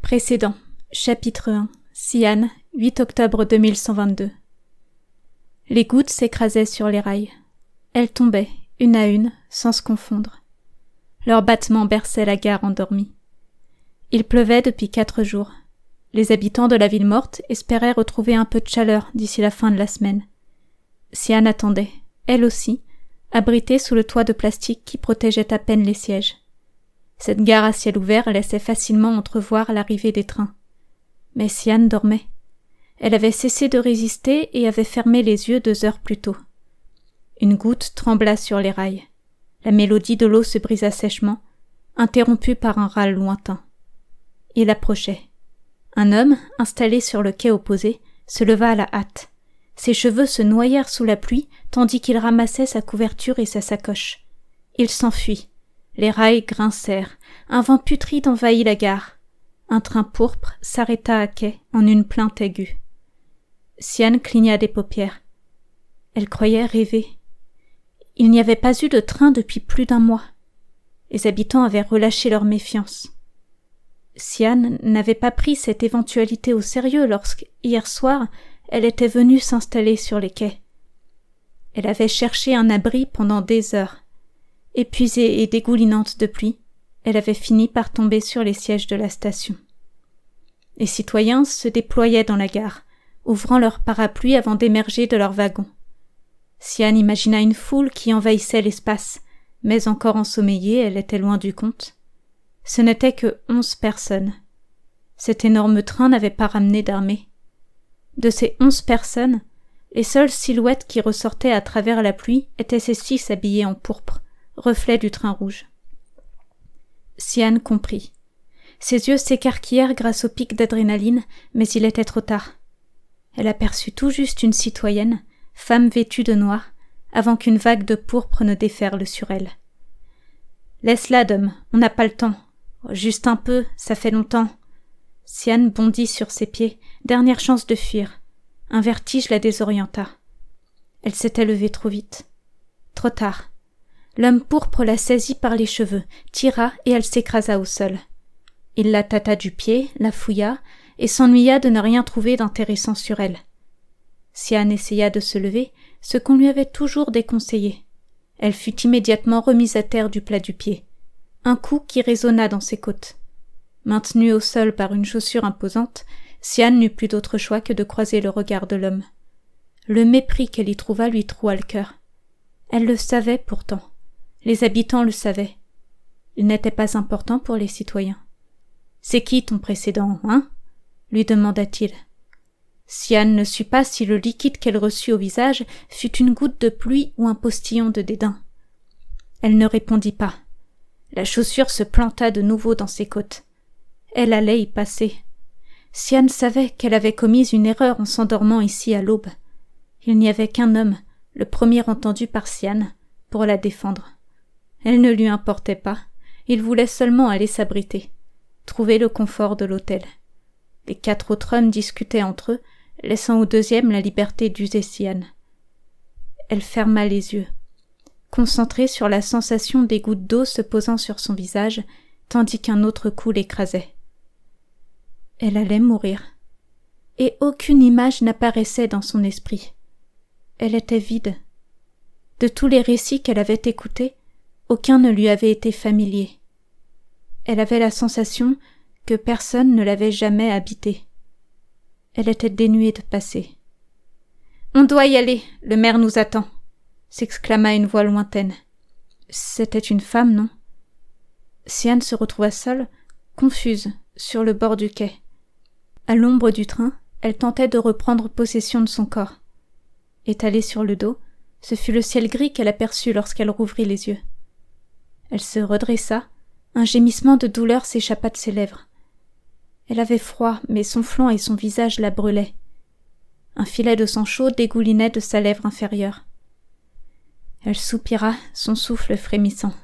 Précédent, chapitre 1, Xi'an, 8 octobre 2122. Les gouttes s'écrasaient sur les rails. Elles tombaient, une à une, sans se confondre. Leurs battements berçaient la gare endormie. Il pleuvait depuis 4 jours. Les habitants de la ville morte espéraient retrouver un peu de chaleur d'ici la fin de la semaine. Xi'an attendait, elle aussi, abritée sous le toit de plastique qui protégeait à peine les sièges. Cette gare à ciel ouvert laissait facilement entrevoir l'arrivée des trains. Mais Xi'an dormait. Elle avait cessé de résister et avait fermé les yeux 2 heures plus tôt. Une goutte trembla sur les rails. La mélodie de l'eau se brisa sèchement, interrompue par un râle lointain. Il approchait. Un homme, installé sur le quai opposé, se leva à la hâte. Ses cheveux se noyèrent sous la pluie tandis qu'il ramassait sa couverture et sa sacoche. Il s'enfuit. Les rails grincèrent. Un vent putride envahit la gare. Un train pourpre s'arrêta à quai en une plainte aiguë. Xi'an cligna des paupières. Elle croyait rêver. Il n'y avait pas eu de train depuis plus d'1 mois. Les habitants avaient relâché leur méfiance. Xi'an n'avait pas pris cette éventualité au sérieux lorsque, hier soir, elle était venue s'installer sur les quais. Elle avait cherché un abri pendant des heures. Épuisée et dégoulinante de pluie, elle avait fini par tomber sur les sièges de la station. Les citoyens se déployaient dans la gare, ouvrant leurs parapluies avant d'émerger de leurs wagons. Xi'an imagina une foule qui envahissait l'espace, mais encore ensommeillée, elle était loin du compte. Ce n'était que 11 personnes. Cet énorme train n'avait pas ramené d'armée. De ces 11 personnes, les seules silhouettes qui ressortaient à travers la pluie étaient ces 6 habillés en pourpre, reflet du train rouge. Xi'an comprit. Ses yeux s'écarquillèrent grâce au pic d'adrénaline, mais il était trop tard. Elle aperçut tout juste une citoyenne, femme vêtue de noir, avant qu'une vague de pourpre ne déferle sur elle. « Laisse-la, Dom, on n'a pas le temps. Juste un peu, ça fait longtemps. » Xi'an bondit sur ses pieds, dernière chance de fuir. Un vertige la désorienta. Elle s'était levée trop vite. Trop tard. L'homme pourpre la saisit par les cheveux, tira et elle s'écrasa au sol. Il la tâta du pied, la fouilla et s'ennuya de ne rien trouver d'intéressant sur elle. Xi'an essaya de se lever, ce qu'on lui avait toujours déconseillé. Elle fut immédiatement remise à terre du plat du pied. Un coup qui résonna dans ses côtes. Maintenue au sol par une chaussure imposante, Xi'an n'eut plus d'autre choix que de croiser le regard de l'homme. Le mépris qu'elle y trouva lui troua le cœur. Elle le savait pourtant. Les habitants le savaient. Il n'était pas important pour les citoyens. « C'est qui ton précédent, hein ?» lui demanda-t-il. Xi'an ne sut pas si le liquide qu'elle reçut au visage fut une goutte de pluie ou un postillon de dédain. Elle ne répondit pas. La chaussure se planta de nouveau dans ses côtes. Elle allait y passer. Xi'an savait qu'elle avait commis une erreur en s'endormant ici à l'aube. Il n'y avait qu'un homme, le premier entendu par Xi'an, pour la défendre. Elle ne lui importait pas, il voulait seulement aller s'abriter, trouver le confort de l'hôtel. Les 4 autres hommes discutaient entre eux, laissant au deuxième la liberté d'user Xi'an. Elle ferma les yeux, concentrée sur la sensation des gouttes d'eau se posant sur son visage, tandis qu'un autre coup l'écrasait. Elle allait mourir, et aucune image n'apparaissait dans son esprit. Elle était vide. De tous les récits qu'elle avait écoutés, aucun ne lui avait été familier. Elle avait la sensation que personne ne l'avait jamais habitée. Elle était dénuée de passé. « On doit y aller, le maire nous attend !» s'exclama une voix lointaine. C'était une femme, non? Xi'an se retrouva seule, confuse, sur le bord du quai. À l'ombre du train, elle tentait de reprendre possession de son corps. Étalée sur le dos, ce fut le ciel gris qu'elle aperçut lorsqu'elle rouvrit les yeux. Elle se redressa, un gémissement de douleur s'échappa de ses lèvres. Elle avait froid, mais son flanc et son visage la brûlaient. Un filet de sang chaud dégoulinait de sa lèvre inférieure. Elle soupira, son souffle frémissant.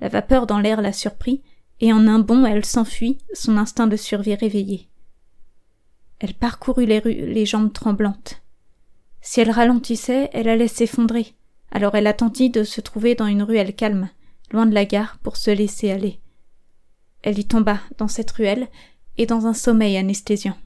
La vapeur dans l'air la surprit, et en un bond elle s'enfuit, son instinct de survie réveillé. Elle parcourut les rues, les jambes tremblantes. Si elle ralentissait, elle allait s'effondrer, alors elle attendit de se trouver dans une ruelle calme, loin de la gare, pour se laisser aller. Elle y tomba dans cette ruelle, et dans un sommeil anesthésiant.